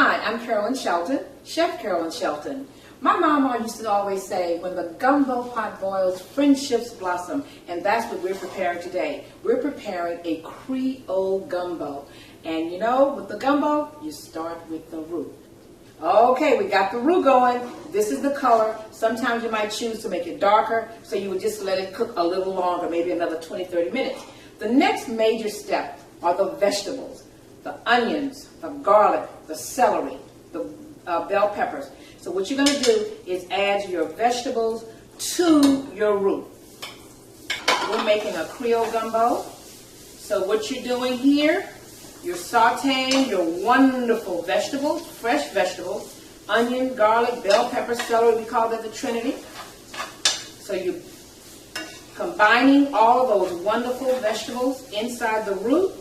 Hi, I'm Carolyn Shelton, Chef Carolyn Shelton. My mama used to always say, when the gumbo pot boils, friendships blossom. And that's what we're preparing today. We're preparing a Creole gumbo. And you know, with the gumbo, you start with the roux. Okay, we got the roux going. This is the color. Sometimes you might choose to make it darker, so you would just let it cook a little longer, maybe another 20-30 minutes. The next major step are the vegetables. The onions, the garlic, the celery, the bell peppers. So what you're going to do is add your vegetables to your roux. We're making a Creole gumbo. So what you're doing here, you're sauteing your wonderful vegetables, fresh vegetables, onion, garlic, bell pepper, celery. We call that the Trinity. So you're combining all of those wonderful vegetables inside the roux.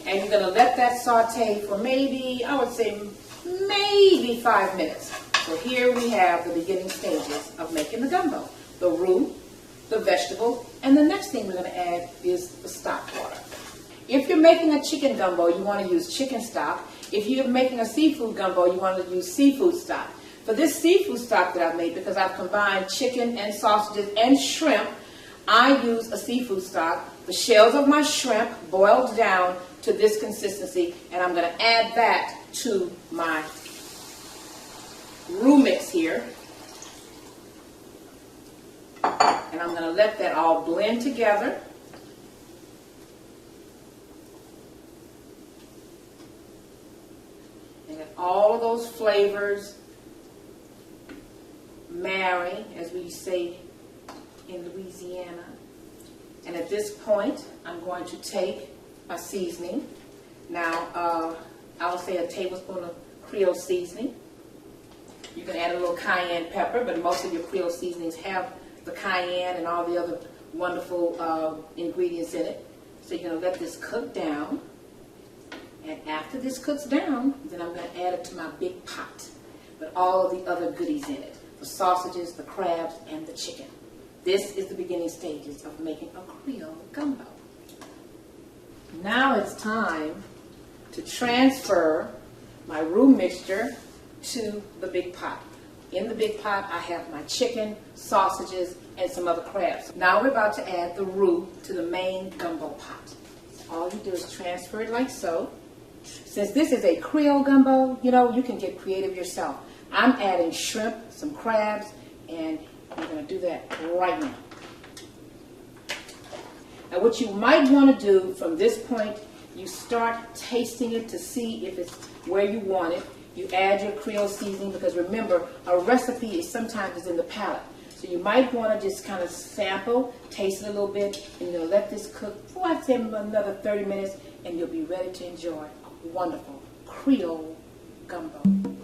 And you're going to let that saute for maybe, I would say, maybe 5 minutes. So here we have the beginning stages of making the gumbo. The roux, the vegetable, and the next thing we're going to add is the stock water. If you're making a chicken gumbo, you want to use chicken stock. If you're making a seafood gumbo, you want to use seafood stock. For this seafood stock that I've made, because I've combined chicken and sausages and shrimp, I use a seafood stock. The shells of my shrimp boiled down to this consistency, and I'm going to add that to my roux mix here. And I'm going to let that all blend together. And let all of those flavors marry, as we say in Louisiana. And at this point, I'm going to take my seasoning. Now, I'll say a tablespoon of Creole seasoning. You can add a little cayenne pepper, but most of your Creole seasonings have the cayenne and all the other wonderful ingredients in it. So you're going to let this cook down. And after this cooks down, then I'm going to add it to my big pot with all of the other goodies in it. The sausages, the crabs, and the chicken. This is the beginning stages of making a Creole gumbo. Now it's time to transfer my roux mixture to the big pot. In the big pot, I have my chicken, sausages, and some other crabs. Now we're about to add the roux to the main gumbo pot. All you do is transfer it like so. Since this is a Creole gumbo, you know, you can get creative yourself. I'm adding shrimp, some crabs, and I'm going to do that right now. Now what you might want to do from this point, you start tasting it to see if it's where you want it. You add your Creole seasoning, because remember, a recipe is sometimes in the palate. So you might want to just kind of sample, taste it a little bit, and you'll let this cook for, I'd say, another 30 minutes, and you'll be ready to enjoy a wonderful Creole gumbo.